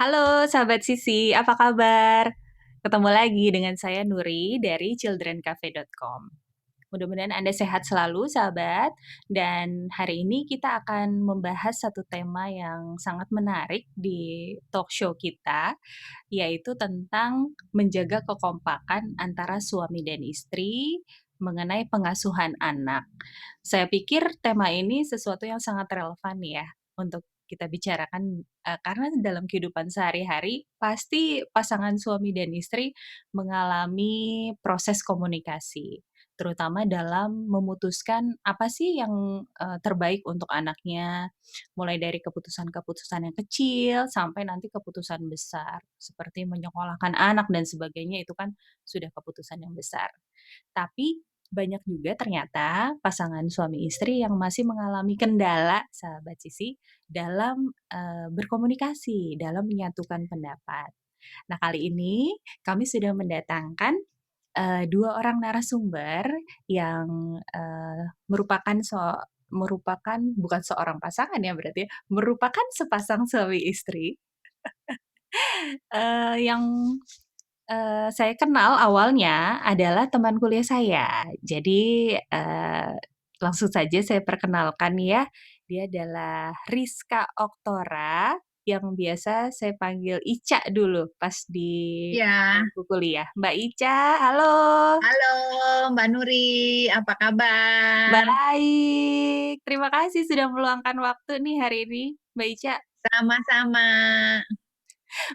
Halo sahabat Sisi, apa kabar? Ketemu lagi dengan saya Nuri dari childrencafe.com. Mudah-mudahan Anda sehat selalu sahabat, dan hari ini kita akan membahas satu tema yang sangat menarik di talk show kita, yaitu tentang menjaga kekompakan antara suami dan istri mengenai pengasuhan anak. Saya pikir tema ini sesuatu yang sangat relevan ya untuk kita bicarakan, karena dalam kehidupan sehari-hari pasti pasangan suami dan istri mengalami proses komunikasi, terutama dalam memutuskan apa sih yang, terbaik untuk anaknya, mulai dari keputusan-keputusan yang kecil sampai nanti keputusan besar, seperti menyekolahkan anak dan sebagainya itu kan sudah keputusan yang besar. Tapi banyak juga ternyata pasangan suami istri yang masih mengalami kendala, sahabat sisi, dalam, berkomunikasi, dalam menyatukan pendapat. Nah, kali ini kami sudah mendatangkan, 2 orang narasumber yang, merupakan bukan seorang pasangan ya berarti ya, merupakan sepasang suami istri, yang saya kenal awalnya adalah teman kuliah saya. Jadi, langsung saja saya perkenalkan ya, dia adalah Rizka Oktora, yang biasa saya panggil Ica dulu pas di Ya, bangku kuliah. Mbak Ica, halo. halo Mbak Nuri, apa kabar? Baik, terima kasih sudah meluangkan waktu nih hari ini, Mbak Ica. Sama-sama.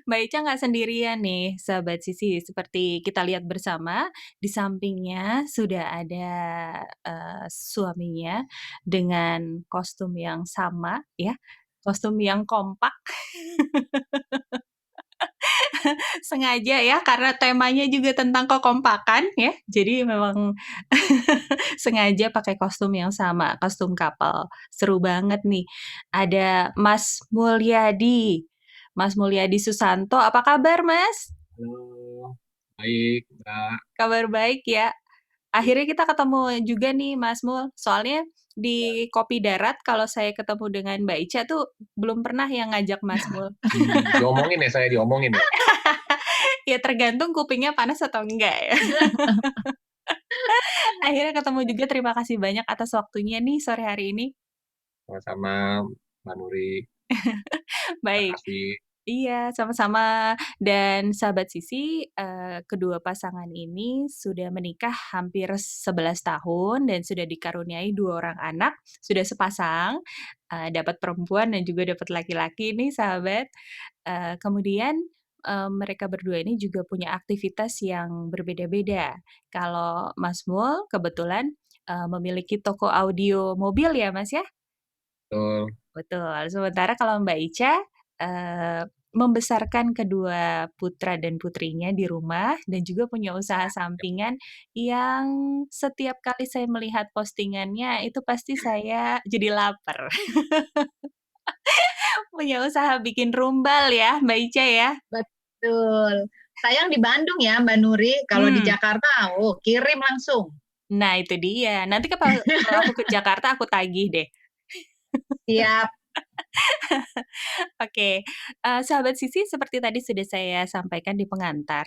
Mbak Ica nggak sendirian nih, sahabat Sisi. Seperti kita lihat bersama, di sampingnya sudah ada, suaminya dengan kostum yang sama ya, kostum yang kompak. Sengaja ya, karena temanya juga tentang kekompakan ya, jadi memang sengaja pakai kostum yang sama, kostum couple. Seru banget nih. Ada Mas Mulyadi. Mas Mulyadi Susanto, apa kabar Mas? Halo, baik, Mbak. Kabar baik ya. Akhirnya kita ketemu juga nih Mas Mul. Soalnya di Kopi Darat kalau saya ketemu dengan Mbak Ica tuh belum pernah yang ngajak Mas Mul. Diomongin ya, saya diomongin ya. Ya tergantung kupingnya panas atau enggak ya. Akhirnya ketemu juga, terima kasih banyak atas waktunya nih sore hari ini. Sama-sama, Mbak Nuri. Baik. Makasih. Iya, sama-sama. Dan sahabat Sisi, kedua pasangan ini sudah menikah hampir 11 tahun dan sudah dikaruniai 2 orang anak, sudah sepasang, dapat perempuan dan juga dapat laki-laki nih sahabat. Kemudian, mereka berdua ini juga punya aktivitas yang berbeda-beda. Kalau Mas Mul kebetulan, memiliki toko audio mobil ya, Mas, ya? Betul. Betul, sementara kalau Mbak Ica, membesarkan kedua putra dan putrinya di rumah dan juga punya usaha sampingan yang setiap kali saya melihat postingannya itu pasti saya jadi lapar. Punya usaha bikin rumbal ya, Mbak Ica ya? Betul. Sayang di Bandung ya Mbak Nuri, kalau di Hmm, Jakarta, kirim langsung. nah itu dia. Nanti kalau aku ke Jakarta aku tagih deh. Siap. Oke, sahabat Sisi seperti tadi sudah saya sampaikan di pengantar,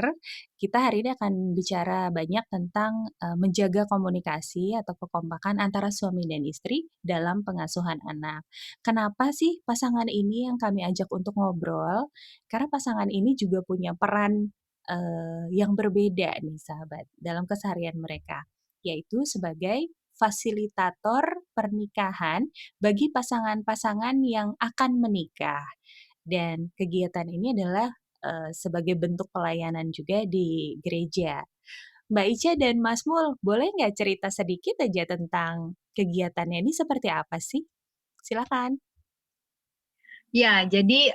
kita hari ini akan bicara banyak tentang, menjaga komunikasi atau kekompakan antara suami dan istri dalam pengasuhan anak. Kenapa sih pasangan ini yang kami ajak untuk ngobrol? Karena pasangan ini juga punya peran, yang berbeda nih sahabat, dalam keseharian mereka, yaitu sebagai fasilitator pernikahan bagi pasangan-pasangan yang akan menikah. Dan kegiatan ini adalah, sebagai bentuk pelayanan juga di gereja. Mbak Ica dan Mas Mul, boleh nggak cerita sedikit aja tentang kegiatannya ini seperti apa sih? Silakan. Ya, jadi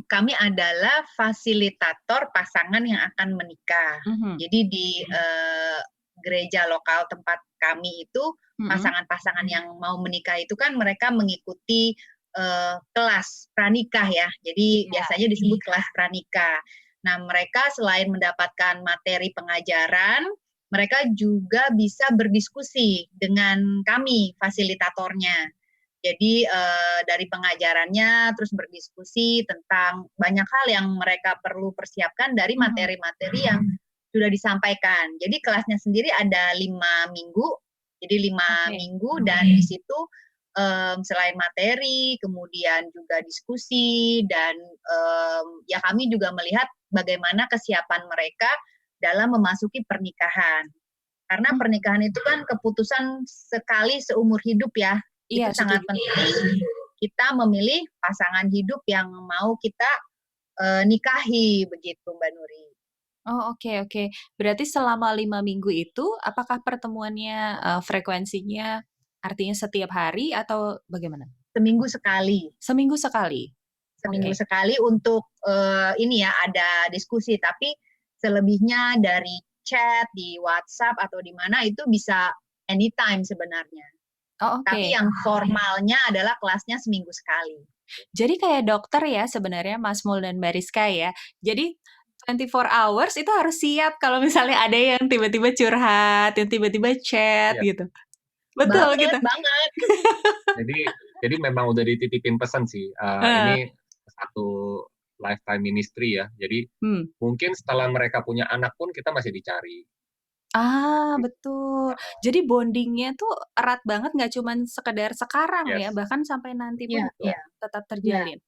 kami adalah fasilitator pasangan yang akan menikah. Mhm, Jadi di gereja lokal tempat kami itu mhm. pasangan-pasangan yang mau menikah itu kan mereka mengikuti kelas pranikah ya. Jadi Iya, biasanya disebut kelas pranikah. Nah, mereka selain mendapatkan materi pengajaran, mereka juga bisa berdiskusi dengan kami fasilitatornya. Jadi dari pengajarannya terus berdiskusi tentang banyak hal yang mereka perlu persiapkan dari materi-materi yang sudah disampaikan. Jadi kelasnya sendiri ada 5 minggu, jadi 5 minggu dan di situ selain materi, kemudian juga diskusi dan ya kami juga melihat bagaimana kesiapan mereka dalam memasuki pernikahan. Karena pernikahan itu kan keputusan sekali seumur hidup ya. Iya, Itu sangat setuju. penting kita memilih pasangan hidup yang mau kita nikahi begitu Mbak Nuri. Oh, oke. Berarti selama 5 minggu itu, apakah pertemuannya, frekuensinya artinya setiap hari atau bagaimana? Seminggu sekali. Seminggu sekali? Seminggu Oke. sekali untuk ini ya ada diskusi, tapi selebihnya dari chat di WhatsApp atau di mana itu bisa anytime sebenarnya. Oh, Tapi oke. yang formalnya adalah kelasnya seminggu sekali. Jadi kayak dokter ya sebenarnya Mas Mul dan Mbak Rizka ya. Jadi 24 hours itu harus siap kalau misalnya ada yang tiba-tiba curhat, yang tiba-tiba chat Iya. gitu. Betul gitu. Banget. Jadi memang udah dititipin pesan sih. Ini satu lifetime ministry ya. Jadi mungkin setelah mereka punya anak pun kita masih dicari. Betul. Jadi bondingnya tuh erat banget, nggak cuman sekedar sekarang ya, Yes. bahkan sampai nanti pun Iya. tetap terjalin.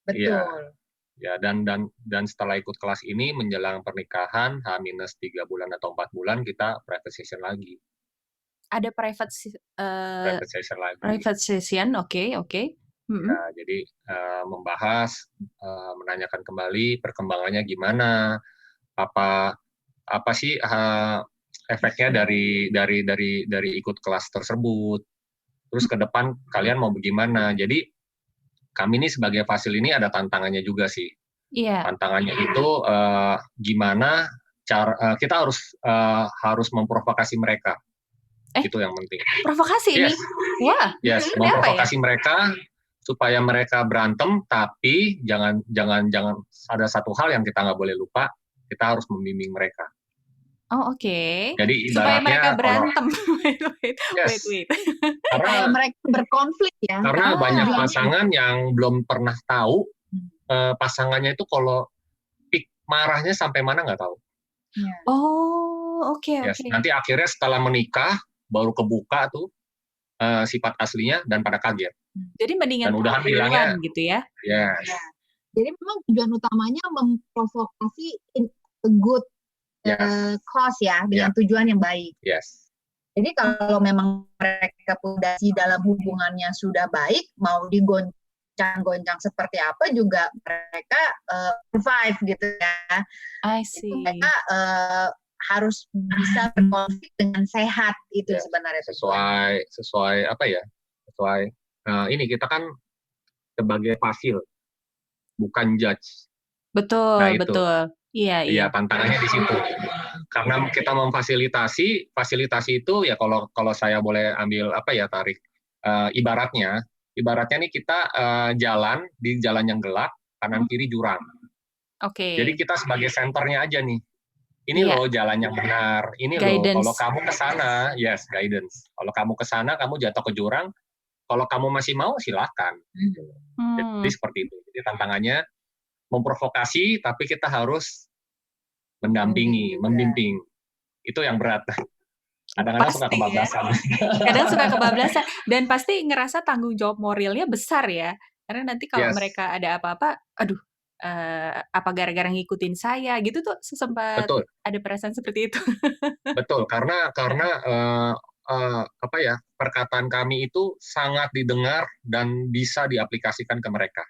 Betul. Ya, dan setelah ikut kelas ini menjelang pernikahan H-3 bulan atau 4 bulan kita private session lagi. Ada private Session lagi. private session, oke. Ya, jadi membahas, menanyakan kembali perkembangannya gimana, apa sih efeknya dari ikut kelas tersebut. Terus ke depan kalian mau bagaimana? Jadi kami ini sebagai fasil ini ada tantangannya juga sih. Iya. Tantangannya itu gimana cara kita harus memprovokasi mereka. Itu yang penting. Provokasi ini? Wah. Yes, memprovokasi mereka supaya mereka berantem, tapi jangan ada satu hal yang kita nggak boleh lupa, kita harus membimbing mereka. Oh, oke. Jadi Supaya ibaratnya mereka berantem. Yes. Wait. Karena mereka berkonflik ya. Karena banyak pasangan yang belum pernah tahu pasangannya itu kalau marahnya sampai mana nggak tahu. Oh, oke. Yes. Nanti akhirnya setelah menikah baru kebuka tuh sifat aslinya dan pada kaget. Jadi mendingan dan udahan bilangnya gitu ya. Yes. Jadi memang tujuan utamanya memprovokasi a good cause ya, dengan tujuan yang baik. Yes. Jadi kalau memang mereka pondasi dalam hubungannya sudah baik, mau digoncang-goncang seperti apa juga mereka survive gitu ya. I see. Mereka harus bisa berkonflik dengan sehat itu sebenarnya. Sesuai apa ya? Sesuai ini kita kan sebagai fasil, bukan judge. Betul, nah, betul. Iya. Tantangannya di situ. Karena kita fasilitasi itu ya kalau saya boleh ambil tarik ibaratnya nih kita jalan di jalan yang gelap, kanan kiri jurang. Oke. Jadi kita sebagai senternya aja nih. Ini loh jalan yang benar. Ini guidance. Loh kalau kamu ke sana, yes, guidance. Kalau kamu ke sana kamu jatuh ke jurang, kalau kamu masih mau silakan. Jadi seperti itu. Jadi tantangannya memprovokasi, tapi kita harus mendampingi, membimbing. Itu yang berat. Kadang-kadang suka kebablasan. Kadang suka kebablasan. Dan pasti ngerasa tanggung jawab moralnya besar ya. Karena nanti kalau mereka ada apa-apa, aduh, apa gara-gara ngikutin saya gitu tuh sempat ada perasaan seperti itu. Betul, karena perkataan kami itu sangat didengar dan bisa diaplikasikan ke mereka.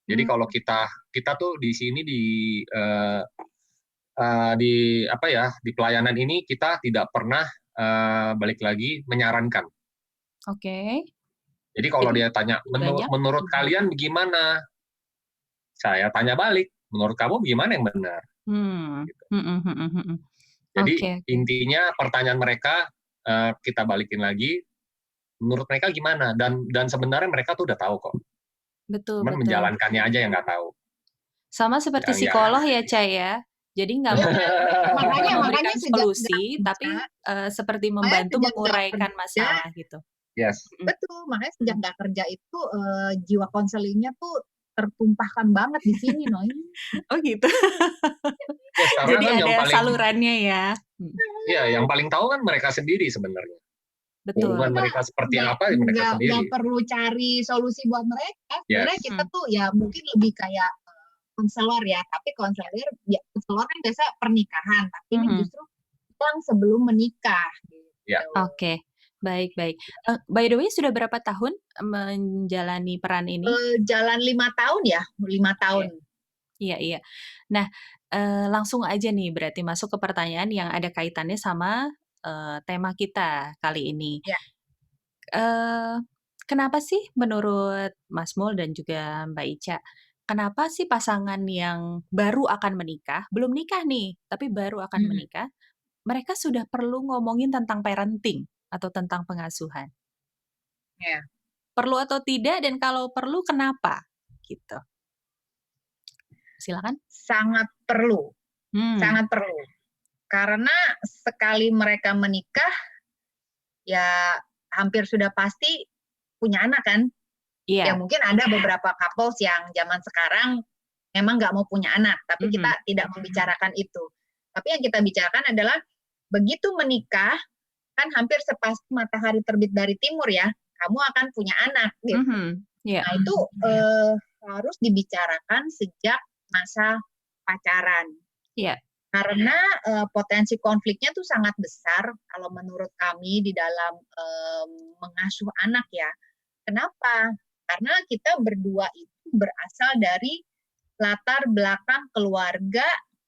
Jadi kalau kita tuh di sini di pelayanan ini kita tidak pernah balik lagi menyarankan. Oke. Jadi kalau dia tanya menurut kalian gimana, saya tanya balik, menurut kamu gimana yang benar? Gitu. Jadi intinya pertanyaan mereka kita balikin lagi, menurut mereka gimana? Dan sebenarnya mereka tuh udah tahu kok. Betul. Menjalankannya aja yang nggak tahu. Sama seperti psikolog ya, Cai ya. Jadi nggak memberikan solusi, tapi seperti membantu menguraikan masalah gitu. Yes. Betul, makanya sejak nggak kerja itu jiwa konselingnya tuh tertumpahkan banget di sini, Noy. Oh gitu. Yes, karena Jadi kan yang ada paling salurannya ya. ya yang paling tahu kan mereka sendiri sebenarnya. Betul. Hubungan mereka seperti apa mereka sendiri. Nggak perlu cari solusi buat mereka. Sebenarnya Yes. kita tuh ya mungkin lebih kayak konselor ya, tapi konselor kan biasa pernikahan, tapi ini justru yang sebelum menikah. Gitu. Ya. Oke. Baik. By the way, sudah berapa tahun menjalani peran ini? Jalan 5 tahun ya, 5 tahun. Iya. Nah, langsung aja nih berarti masuk ke pertanyaan yang ada kaitannya sama tema kita kali ini. Ya. Kenapa sih menurut Mas Mul dan juga Mbak Ica, kenapa sih pasangan yang baru akan menikah, belum nikah nih, tapi baru akan menikah, mereka sudah perlu ngomongin tentang parenting atau tentang pengasuhan? Ya. Perlu atau tidak, dan kalau perlu kenapa? Gitu. Silakan. Sangat perlu. Sangat perlu. Karena sekali mereka menikah, ya hampir sudah pasti punya anak kan. Iya. Ya mungkin ada beberapa couples yang zaman sekarang memang nggak mau punya anak, tapi kita tidak membicarakan itu. Tapi yang kita bicarakan adalah begitu menikah, kan hampir sepasti matahari terbit dari timur ya, kamu akan punya anak. Gitu. Yeah. Nah itu harus dibicarakan sejak masa pacaran. Iya. Karena potensi konfliknya tuh sangat besar kalau menurut kami di dalam mengasuh anak ya. Kenapa? Karena kita berdua itu berasal dari latar belakang keluarga,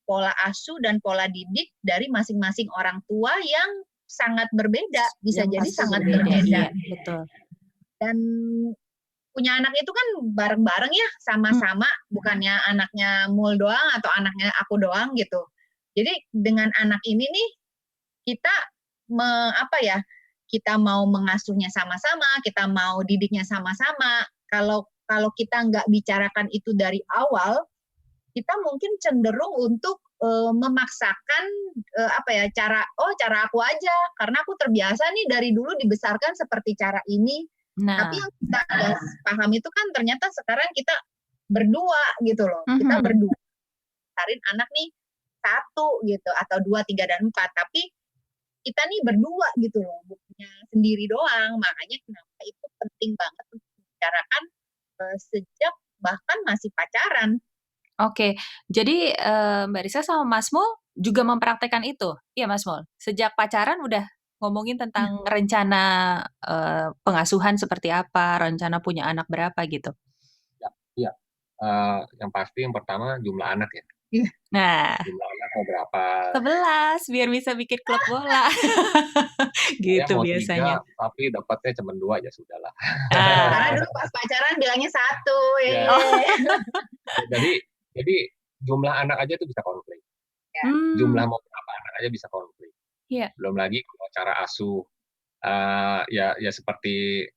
pola asuh dan pola didik dari masing-masing orang tua yang sangat berbeda, bisa jadi sangat berbeda. Iya, betul. Dan punya anak itu kan bareng-bareng ya, sama-sama, bukannya anaknya Mul doang atau anaknya aku doang gitu. Jadi dengan anak ini nih kita kita mau mengasuhnya sama-sama, kita mau didiknya sama-sama. Kalau kita nggak bicarakan itu dari awal, kita mungkin cenderung untuk memaksakan cara aku aja, karena aku terbiasa nih dari dulu dibesarkan seperti cara ini. Nah. Tapi yang kita paham itu kan ternyata sekarang kita berdua gitu loh, kita berdua cariin anak nih 1 gitu atau 2, 3 dan 4, tapi kita nih berdua gitu loh, bukannya sendiri doang. Makanya kenapa itu penting banget untuk dibicarakan sejak bahkan masih pacaran. Oke, jadi Mbak Risa sama Mas Mul juga mempraktekkan itu? Iya Mas Mul? Sejak pacaran udah ngomongin tentang rencana pengasuhan seperti apa, rencana punya anak berapa gitu? Iya. Yang pasti yang pertama jumlah anak ya. Nah, jumlah anak mau berapa? 11 biar bisa bikin klub bola. Gitu mau biasanya. 3, tapi dapatnya cuma 2 ya sudahlah. Karena dulu pas pacaran bilangnya 1. Ya. Jadi jumlah anak aja tuh bisa konflik. Ya. Jumlah mau berapa anak aja bisa konflik. Yeah. Belum lagi kalau cara asuh, ya seperti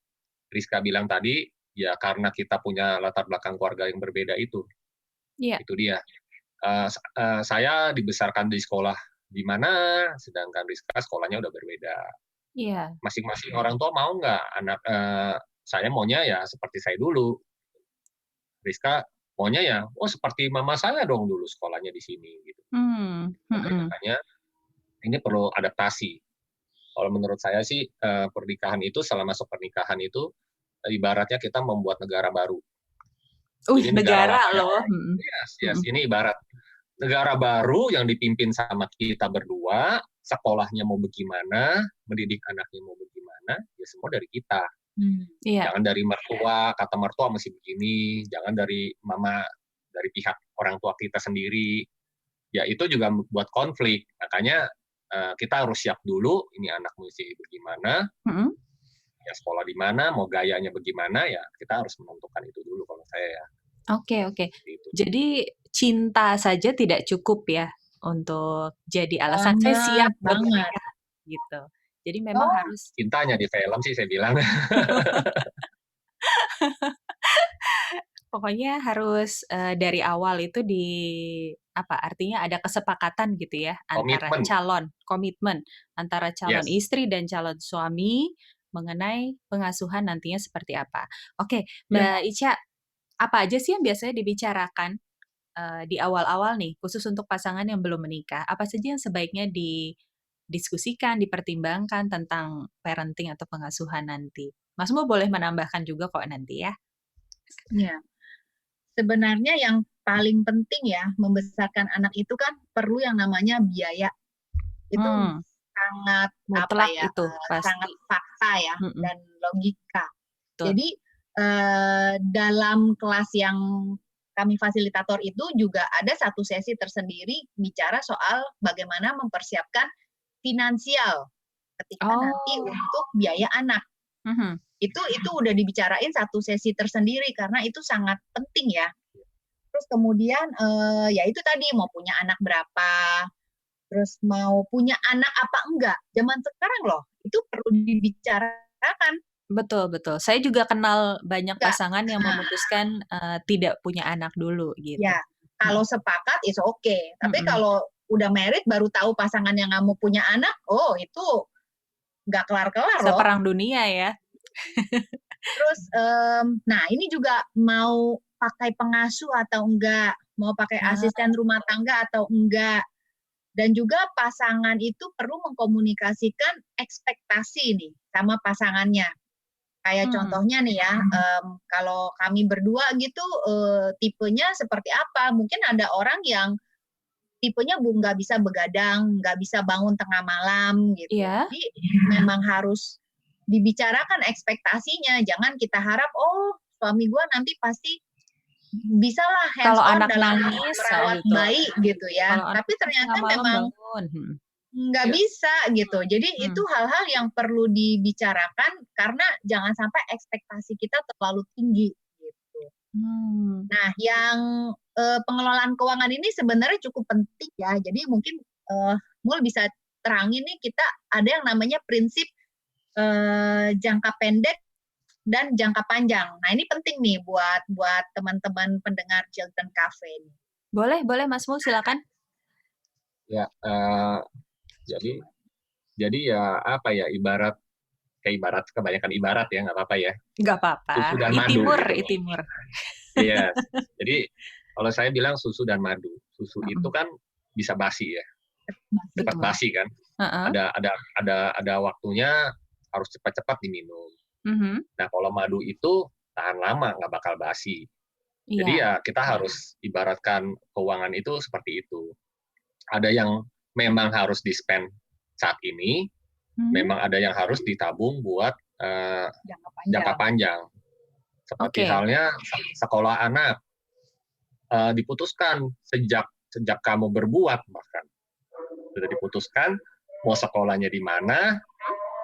Rizka bilang tadi, ya karena kita punya latar belakang keluarga yang berbeda itu. Yeah. Itu dia. Saya dibesarkan di sekolah di mana, sedangkan Rizka sekolahnya udah berbeda. Iya. Masing-masing orang tua mau nggak anak saya maunya ya seperti saya dulu. Rizka maunya ya, seperti mama saya dong dulu sekolahnya di sini gitu. Makanya ini perlu adaptasi. Kalau menurut saya sih pernikahan itu, setelah masuk pernikahan itu ibaratnya kita membuat negara baru. Negara loh. Yes, ini ibarat negara baru yang dipimpin sama kita berdua, sekolahnya mau bagaimana, mendidik anaknya mau bagaimana, ya semua dari kita. Jangan dari mertua, kata mertua masih begini, jangan dari mama, dari pihak orang tua kita sendiri. Ya itu juga buat konflik. Makanya kita harus siap dulu, ini anak mesti bagaimana, ya sekolah di mana, mau gayanya bagaimana, ya kita harus menentukan itu dulu kalau saya ya. Oke. Jadi cinta saja tidak cukup ya untuk jadi alasan saya siap banget gitu. Jadi memang harus cintanya di film sih saya bilang. Pokoknya harus dari awal itu artinya ada kesepakatan gitu ya antara komitmen antara calon istri dan calon suami mengenai pengasuhan nantinya seperti apa. Oke, Ya. Mbak Ica, apa aja sih yang biasanya dibicarakan di awal-awal nih, khusus untuk pasangan yang belum menikah? Apa saja yang sebaiknya didiskusikan, dipertimbangkan tentang parenting atau pengasuhan nanti? Mas Mo boleh menambahkan juga kok nanti ya. Ya. Sebenarnya yang paling penting ya membesarkan anak itu kan perlu yang namanya biaya. Itu sangat mutlak itu sangat fakta ya dan logika. Betul. Jadi dalam kelas yang kami fasilitator itu juga ada satu sesi tersendiri bicara soal bagaimana mempersiapkan finansial ketika nanti untuk biaya anak. Itu udah dibicarain satu sesi tersendiri karena itu sangat penting ya. Terus kemudian ya itu tadi mau punya anak berapa, terus mau punya anak apa enggak. Zaman sekarang loh itu perlu dibicarakan. Betul. Saya juga kenal banyak pasangan yang memutuskan tidak punya anak dulu gitu. Ya, kalau sepakat is okay. Tapi kalau udah married baru tahu pasangan yang nggak mau punya anak, oh itu nggak kelar-kelar loh. Seperang dunia ya. Terus, nah ini juga mau pakai pengasuh atau enggak, mau pakai asisten rumah tangga atau enggak. Dan juga pasangan itu perlu mengkomunikasikan ekspektasi nih sama pasangannya. Kayak contohnya nih ya, kalau kami berdua gitu tipenya seperti apa? Mungkin ada orang yang tipenya nggak bisa begadang, nggak bisa bangun tengah malam gitu. Yeah. Jadi memang harus dibicarakan ekspektasinya. Jangan kita harap, oh suami gue nanti pasti bisa lah hands on dalam merawat bayi gitu ya. Tapi ternyata memang nggak bisa gitu. Jadi itu hal-hal yang perlu dibicarakan karena jangan sampai ekspektasi kita terlalu tinggi gitu. Nah, yang pengelolaan keuangan ini sebenarnya cukup penting ya. Jadi mungkin Mul bisa terangin nih, kita ada yang namanya prinsip jangka pendek dan jangka panjang. Nah, ini penting nih buat teman-teman pendengar Children Cafe ini. Boleh Mas Mul, silakan. Ya, jadi ya apa ya, ibarat kebanyakan ibarat ya, nggak apa-apa ya. Nggak apa-apa. Susu dan madu. Itimur. Iya. Jadi kalau saya bilang susu dan madu, susu itu kan bisa basi ya, cepat basi kan. Ada waktunya, harus cepat-cepat diminum. Nah kalau madu itu tahan lama, nggak bakal basi. Jadi ya kita harus ibaratkan keuangan itu seperti itu. Ada yang memang harus di-spend saat ini, memang ada yang harus ditabung buat jangka panjang. Seperti halnya sekolah anak, diputuskan sejak kamu berbuat, bahkan sudah diputuskan mau sekolahnya di mana,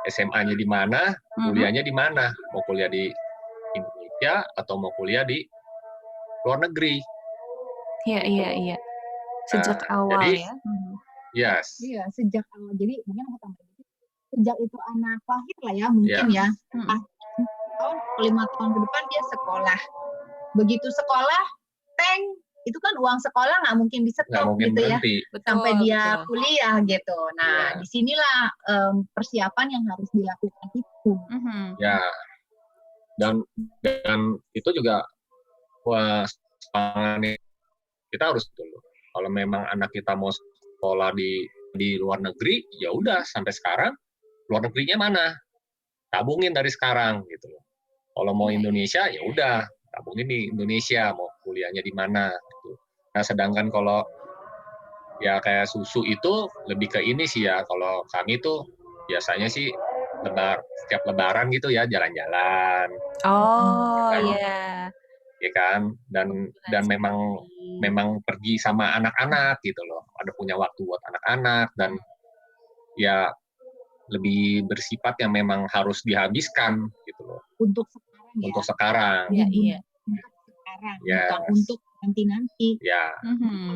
SMA-nya di mana, kuliahnya di mana, mau kuliah di Indonesia atau mau kuliah di luar negeri. Iya. Sejak awal jadi, ya. Yes. Iya, sejak awal. Jadi mungkin aku tambah dikit. Sejak itu anak lahir lah ya, mungkin ya. Tahun 5 tahun ke depan dia sekolah. Begitu sekolah, itu kan uang sekolah nggak mungkin di-stop gitu berhenti. Ya. Sampai dia kuliah gitu. Nah, disinilah persiapan yang harus dilakukan itu. Ya. Dan itu juga kita harus dulu. Kalau memang anak kita mau sekolah di luar negeri, ya udah sampai sekarang luar negerinya mana? Tabungin dari sekarang gitu loh. Kalau mau Indonesia ya udah tabungin di Indonesia, mau kuliahnya di mana gitu. Nah, sedangkan kalau ya kayak susu itu lebih ke ini sih ya. Kalau kami tuh biasanya sih setiap lebaran gitu ya, jalan-jalan. Oh iya. Ya kan, dan memang pergi sama anak-anak gitu loh. Ada punya waktu buat anak-anak dan ya lebih bersifat yang memang harus dihabiskan gitu loh. Untuk sekarang ya. Untuk sekarang. Iya. Untuk sekarang, bukan untuk nanti-nanti. Ya.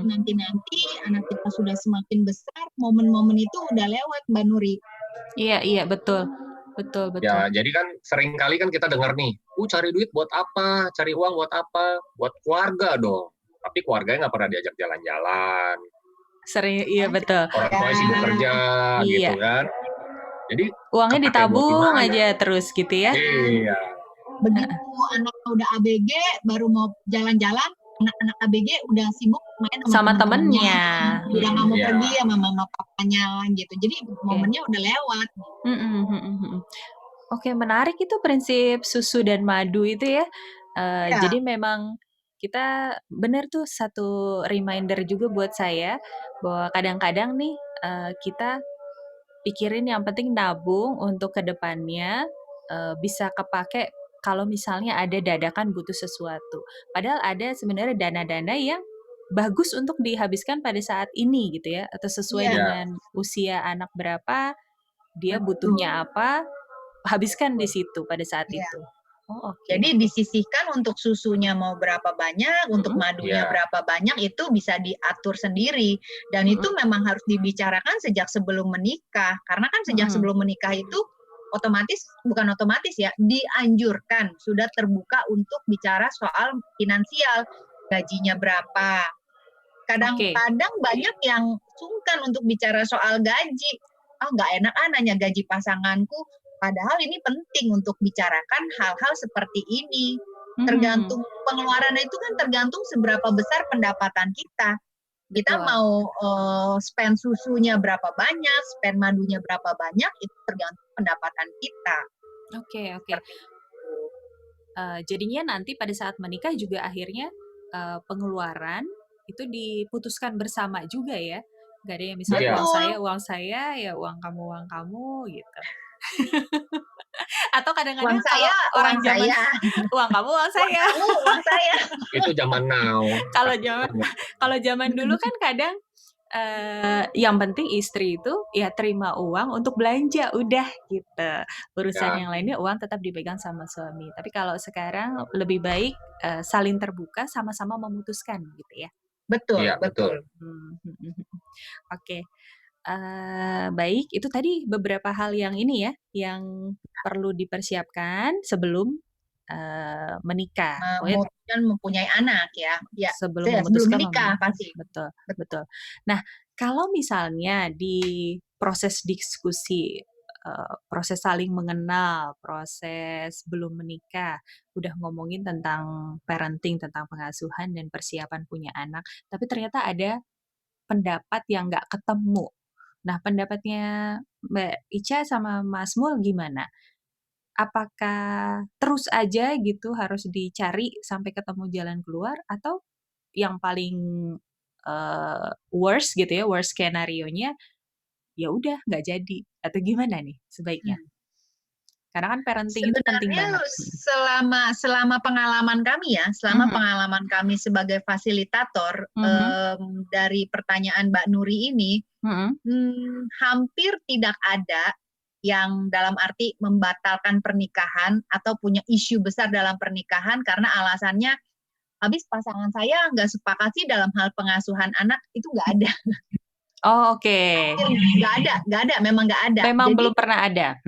Nanti-nanti anak kita sudah semakin besar, momen-momen itu udah lewat, Mbak Nuri. Iya, betul. Ya, jadi kan sering kali kan kita dengar nih, cari duit buat apa, cari uang buat apa, buat keluarga dong. Tapi keluarganya nggak pernah diajak jalan-jalan. Sering, iya betul. Orang tua sibuk kerja, gitu kan. Jadi uangnya kepakai buat ditabung gimana? aja terus gitu ya. Iya. Begitu anaknya udah ABG, baru mau jalan-jalan, anak-anak ABG udah sibuk main Sama teman-temannya, temennya. udah nggak mau Iya. pergi sama mama papanya gitu. Jadi momennya udah lewat. Oke, menarik itu prinsip susu dan madu itu ya. Ya. Jadi memang kita benar tuh satu reminder juga buat saya bahwa kadang-kadang nih kita pikirin yang penting nabung untuk kedepannya bisa kepake kalau misalnya ada dadakan butuh sesuatu. Padahal ada sebenarnya dana-dana yang bagus untuk dihabiskan pada saat ini gitu ya, atau sesuai Iya. dengan usia anak berapa, dia Betul. butuhnya apa, habiskan di situ pada saat Iya. itu. Oh, oke. Jadi disisihkan untuk susunya mau berapa banyak, untuk madunya berapa banyak itu bisa diatur sendiri. Dan itu memang harus dibicarakan sejak sebelum menikah. Karena kan sejak sebelum menikah itu bukan otomatis ya, dianjurkan sudah terbuka untuk bicara soal finansial. Gajinya berapa. Kadang-kadang banyak yang sungkan untuk bicara soal gaji. Nggak enak nanya gaji pasanganku. Padahal ini penting untuk bicarakan hal-hal seperti ini. Tergantung pengeluarannya itu kan tergantung seberapa besar pendapatan kita. Kita mau spend susunya berapa banyak, spend madunya berapa banyak, itu tergantung pendapatan kita. Oke. Jadinya nanti pada saat menikah juga akhirnya pengeluaran itu diputuskan bersama juga ya. Gak ada yang misalnya uang saya, ya uang kamu gitu. Atau kadang-kadang uang saya, orang uang zaman saya. uang kamu, uang saya. Uang saya. Itu zaman now. Kalau zaman dulu kan kadang yang penting istri itu ya terima uang untuk belanja udah gitu. Urusan yang lainnya uang tetap dipegang sama suami. Tapi kalau sekarang lebih baik saling terbuka, sama-sama memutuskan gitu ya. Betul, ya, betul. Oke. Baik, itu tadi beberapa hal yang ini ya, yang perlu dipersiapkan sebelum menikah. Memutuskan mempunyai anak ya. Sebelum menikah pasti. Betul. Nah, kalau misalnya di proses diskusi, proses saling mengenal, proses belum menikah, udah ngomongin tentang parenting, tentang pengasuhan dan persiapan punya anak, tapi ternyata ada pendapat yang nggak ketemu. Nah, pendapatnya Mbak Ica sama Mas Mul gimana? Apakah terus aja gitu harus dicari sampai ketemu jalan keluar, atau yang paling worst gitu ya, worst skenario-nya ya udah nggak jadi, atau gimana nih sebaiknya? Karena kan parenting itu penting banget. Selama pengalaman kami sebagai fasilitator, dari pertanyaan Mbak Nuri ini, hampir tidak ada yang dalam arti membatalkan pernikahan atau punya isu besar dalam pernikahan karena alasannya habis pasangan saya nggak sepakat sih dalam hal pengasuhan anak, itu nggak ada. Oh, oke. Nggak ada, memang nggak ada. Memang belum pernah ada.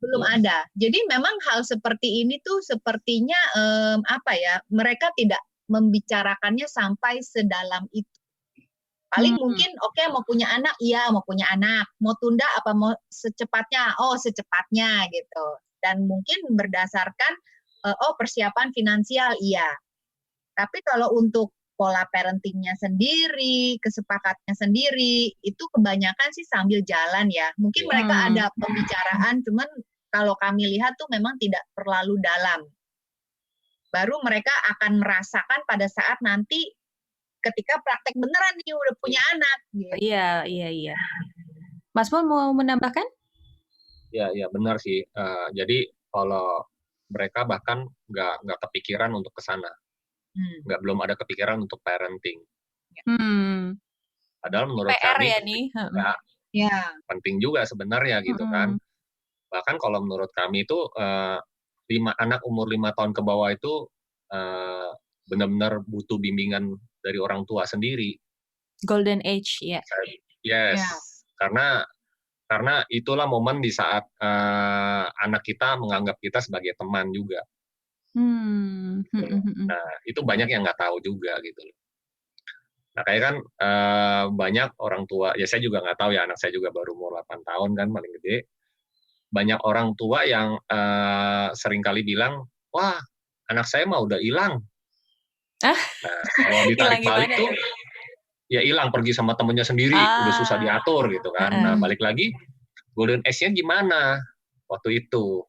Belum ada. Jadi memang hal seperti ini tuh sepertinya mereka tidak membicarakannya sampai sedalam itu. Paling mungkin mau punya anak, iya mau punya anak. Mau tunda apa mau secepatnya? Oh secepatnya gitu. Dan mungkin berdasarkan persiapan finansial, iya. Tapi kalau untuk pola parentingnya sendiri, kesepakatnya sendiri, itu kebanyakan sih sambil jalan ya. Mungkin mereka ada pembicaraan, cuman kalau kami lihat tuh memang tidak terlalu dalam. Baru mereka akan merasakan pada saat nanti ketika praktek beneran nih udah punya anak. Gitu. Iya. Mas Mul mau menambahkan? Ya benar sih. Jadi kalau mereka bahkan nggak kepikiran untuk ke sana. Belum ada kepikiran untuk parenting. Padahal menurut PR kami ya nih. penting juga sebenarnya gitu kan. Bahkan kalau menurut kami itu anak umur 5 tahun ke bawah itu benar-benar butuh bimbingan dari orang tua sendiri. Golden age ya. Yes. Karena itulah momen di saat anak kita menganggap kita sebagai teman juga. Nah, itu banyak yang nggak tahu juga gitu. Nah, kayak kan banyak orang tua, ya saya juga nggak tahu ya, anak saya juga baru umur 8 tahun kan, paling gede. banyak orang tua yang seringkali bilang, wah anak saya mah udah hilang. Ah, Nah, kalau hilang ditarik balik gimana tuh, tuh? ya hilang pergi sama temennya sendiri, udah susah Ah, diatur gitu kan. Nah, balik lagi, golden age-nya gimana waktu itu?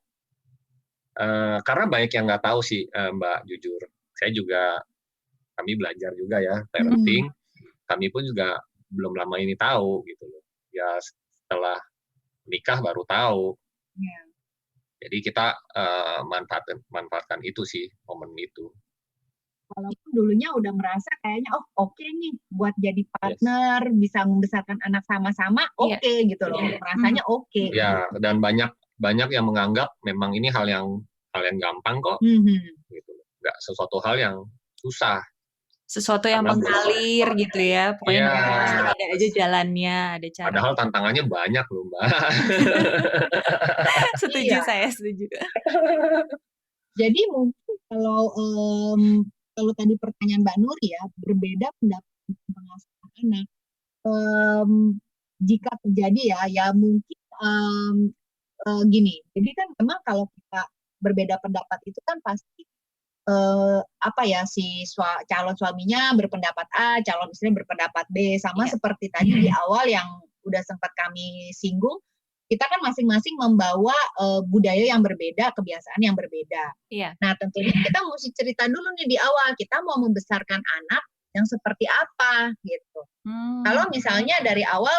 Karena banyak yang nggak tahu sih, Mbak, jujur. Kami belajar juga ya, parenting. Kami pun juga belum lama ini tahu gitu loh. Ya setelah nikah baru tahu. Yeah. Jadi kita manfaatkan itu sih, momen itu. Walaupun dulunya udah merasa kayaknya oke nih buat jadi partner, bisa membesarkan anak sama-sama, oke gitu loh, rasanya oke. Ya, dan banyak yang menganggap memang ini hal yang gampang kok, gitu. Nggak sesuatu hal yang susah. Sesuatu yang mengalir gitu ya, pokoknya pasti ada aja jalannya, ada cara. Padahal tantangannya banyak loh, Mbak. Setuju, saya setuju. Jadi mungkin kalau tadi pertanyaan Mbak Nuri ya, berbeda pendapat pengasuhan anak. Jika terjadi ya mungkin gini. Jadi kan memang kalau kita berbeda pendapat itu kan pasti si calon suaminya berpendapat A, calon istrinya berpendapat B, sama seperti tadi di awal yang udah sempat kami singgung, kita kan masing-masing membawa budaya yang berbeda, kebiasaan yang berbeda. Nah, tentunya kita mesti cerita dulu nih di awal, kita mau membesarkan anak yang seperti apa gitu. Kalau misalnya dari awal,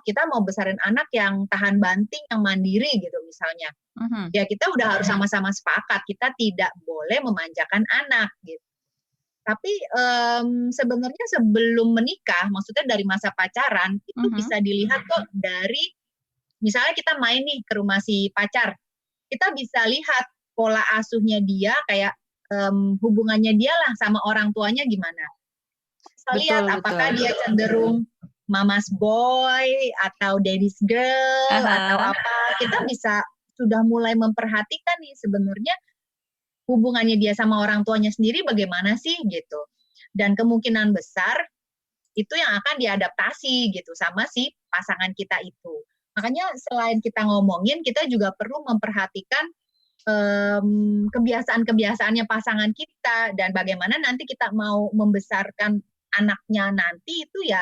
kita mau besarin anak yang tahan banting, yang mandiri gitu misalnya, ya kita udah harus sama-sama sepakat, kita tidak boleh memanjakan anak gitu. Tapi sebenarnya sebelum menikah, maksudnya dari masa pacaran, itu bisa dilihat kok dari, misalnya kita main nih ke rumah si pacar, kita bisa lihat pola asuhnya dia, kayak hubungannya dia lah sama orang tuanya gimana. Kita lihat apakah dia cenderung mama's boy atau daddy's girl atau apa. Kita bisa sudah mulai memperhatikan nih sebenarnya hubungannya dia sama orang tuanya sendiri bagaimana sih gitu. Dan kemungkinan besar itu yang akan diadaptasi gitu sama si pasangan kita itu. Makanya selain kita ngomongin, kita juga perlu memperhatikan kebiasaan-kebiasaannya pasangan kita, dan bagaimana nanti kita mau membesarkan anaknya nanti itu ya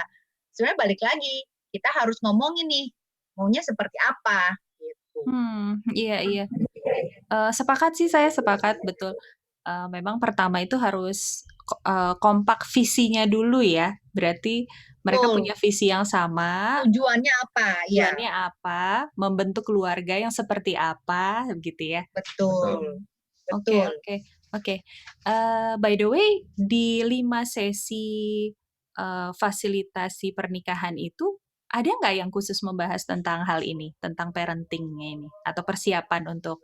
sebenarnya balik lagi, kita harus ngomongin nih maunya seperti apa gitu. Iya. Sepakat sih, saya sepakat, betul. Memang pertama itu harus kompak visinya dulu ya. Berarti mereka punya visi yang sama. Tujuannya apa? Tujuannya apa? Membentuk keluarga yang seperti apa, begitu ya? Betul. Oke. By the way, di 5 sesi fasilitasi pernikahan itu, ada nggak yang khusus membahas tentang hal ini, tentang parenting-nya ini, atau persiapan untuk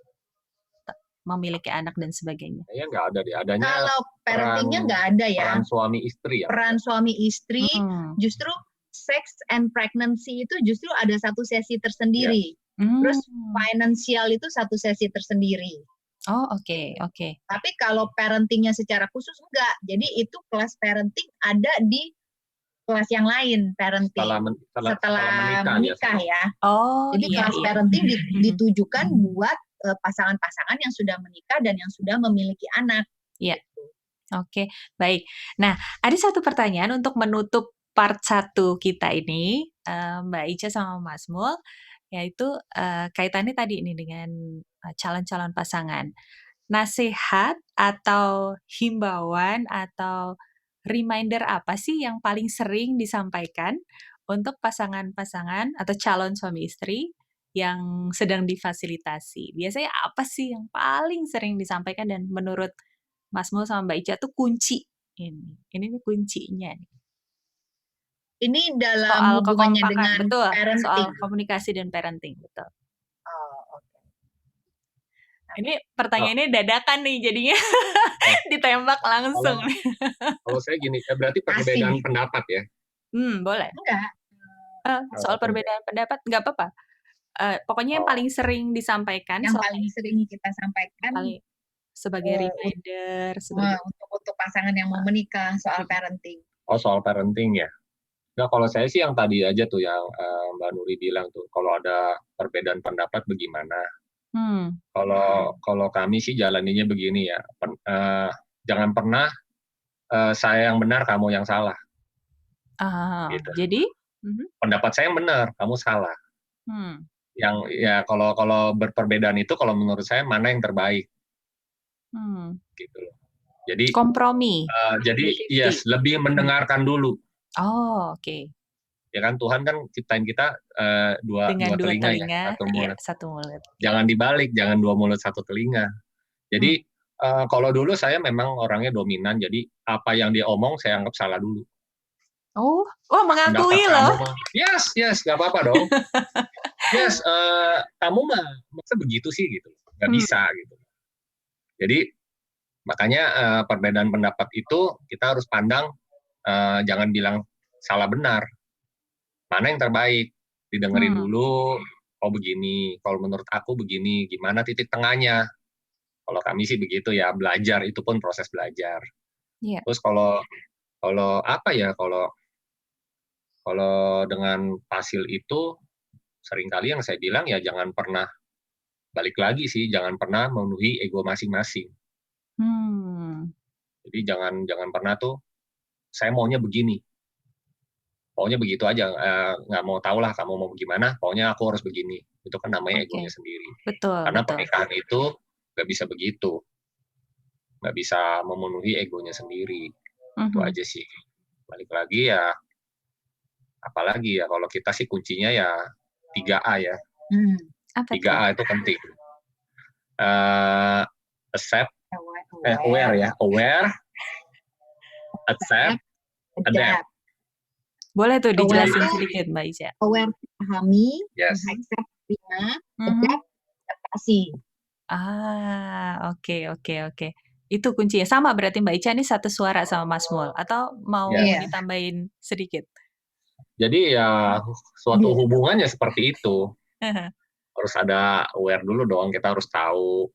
memiliki anak dan sebagainya? Kayaknya nggak ada deh. Adanya kalau parentingnya nggak ada ya. Peran suami istri ya. Peran suami istri, justru sex and pregnancy itu justru ada satu sesi tersendiri. Terus financial itu satu sesi tersendiri. Oh, oke. Tapi kalau parentingnya secara khusus enggak. Jadi itu kelas parenting ada di kelas yang lain, parenting. Setelah menikah ya. Oh, jadi kelas parenting ditujukan buat pasangan-pasangan yang sudah menikah dan yang sudah memiliki anak. Iya. Oke, baik. Nah, ada satu pertanyaan untuk menutup part 1 kita ini, Mbak Ica sama Mas Mul, yaitu kaitannya tadi ini dengan calon-calon pasangan. Nasihat atau himbauan atau reminder apa sih yang paling sering disampaikan untuk pasangan-pasangan atau calon suami istri yang sedang difasilitasi? Biasanya apa sih yang paling sering disampaikan dan menurut Mas Mul sama Mbak Ica tuh kunci ini? Ini nih kuncinya nih. Ini dalam hubungannya dengan betul, parenting. soal komunikasi dan parenting, betul. Ini pertanyaannya dadakan nih jadinya, ditembak langsung. Kalau saya gini, berarti perbedaan pendapat ya? Boleh. Enggak. Soal perbedaan pendapat nggak apa-apa. Pokoknya yang paling sering disampaikan. Yang paling sering kita sampaikan sebagai reminder. Untuk pasangan yang mau menikah soal parenting. Oh, soal parenting ya? Nah, kalau saya sih yang tadi aja tuh yang Mbak Nuri bilang tuh, kalau ada perbedaan pendapat bagaimana. Kalau kami sih jalaninya begini ya, jangan pernah saya yang benar, kamu yang salah. Gitu. Jadi? Pendapat saya yang benar, kamu salah. Yang ya kalau berperbedaan itu, kalau menurut saya mana yang terbaik. Gitu loh. Jadi kompromi. Jadi yes, lebih mendengarkan dulu. Oh, oke. Ya kan, Tuhan kan ciptain kita dua telinga ya, satu mulut. Jangan dibalik, jangan dua mulut satu telinga. Jadi kalau dulu saya memang orangnya dominan, jadi apa yang dia omong saya anggap salah dulu. Oh, mengakui loh. Yes, nggak apa-apa dong. Yes, kamu masa begitu sih gitu, nggak bisa gitu. Jadi makanya perbedaan pendapat itu kita harus pandang, jangan bilang salah benar. Mana yang terbaik? Didengerin dulu, oh begini, kalau menurut aku begini, gimana titik tengahnya? Kalau kami sih begitu ya, belajar itu pun proses belajar. Yeah. Terus kalau apa ya, kalau dengan hasil itu, seringkali yang saya bilang ya jangan pernah balik lagi sih, jangan pernah memenuhi ego masing-masing. Jadi jangan pernah tuh, saya maunya begini. Pokoknya begitu aja, nggak mau tahu lah kamu mau gimana, pokoknya aku harus begini. Itu kan namanya egonya sendiri. Betul. Karena pernikahan itu nggak bisa begitu. Nggak bisa memenuhi egonya sendiri. Itu aja sih. Balik lagi ya, apalagi ya, kalau kita sih kuncinya ya 3A ya. 3A itu penting. Accept, aware, accept, adapt. Boleh tuh dijelasin sedikit, Mbak Ica. Aware, pahami, accept, terima, adapt, adaptasi. Oke. Itu kuncinya. Sama berarti Mbak Ica ini satu suara sama Mas Mul, atau mau ditambahin sedikit? Jadi ya suatu hubungannya seperti itu. Harus ada aware dulu dong, kita harus tahu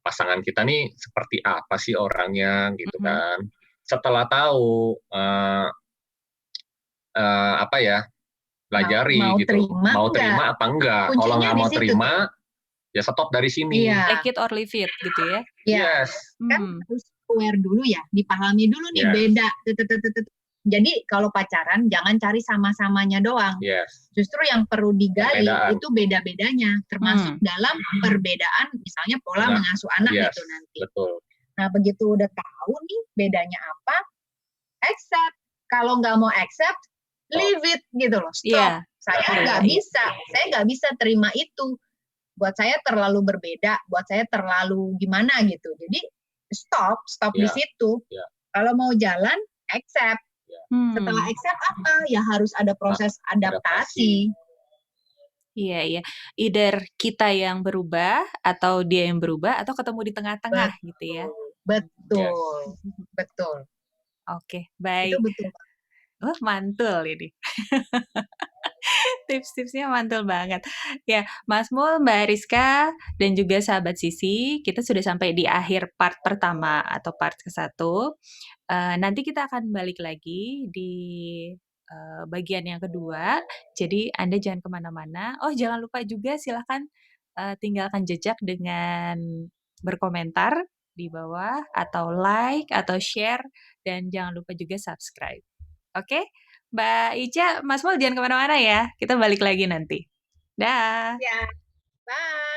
pasangan kita nih seperti apa sih orangnya gitu kan. Setelah tahu apa ya, pelajari gitu. Mau terima apa enggak. Kalau nggak mau terima, ya stop dari sini. Take it or leave it gitu ya. Yes. Kan harus aware dulu ya, dipahami dulu nih beda. Jadi kalau pacaran jangan cari sama-samanya doang. Justru yang perlu digali itu beda-bedanya, termasuk dalam perbedaan misalnya pola mengasuh anak itu nanti. Betul. Nah begitu udah tahu nih bedanya apa, accept. Kalau nggak mau accept, leave it gitu loh. Stop. Saya nggak bisa terima itu. Buat saya terlalu berbeda, buat saya terlalu gimana gitu. Jadi stop di situ. Kalau mau jalan, accept. Setelah accept apa? Ya harus ada proses adaptasi. Iya. Either kita yang berubah atau dia yang berubah atau ketemu di tengah-tengah gitu ya. Betul. Oke, baik. Itu betul. Mantul ini. Tips-tipsnya mantul banget. Ya, Mas Mul, Mbak Rizka, dan juga sahabat Sisi, kita sudah sampai di akhir part pertama atau part ke-1. Nanti kita akan balik lagi di bagian yang kedua. Jadi Anda jangan kemana-mana. Oh, jangan lupa juga silahkan tinggalkan jejak dengan berkomentar di bawah, atau like, atau share, dan jangan lupa juga subscribe. Oke? Mbak Ica, Mas Mul jangan kemana-mana ya. Kita balik lagi nanti. Dah. Ya, bye.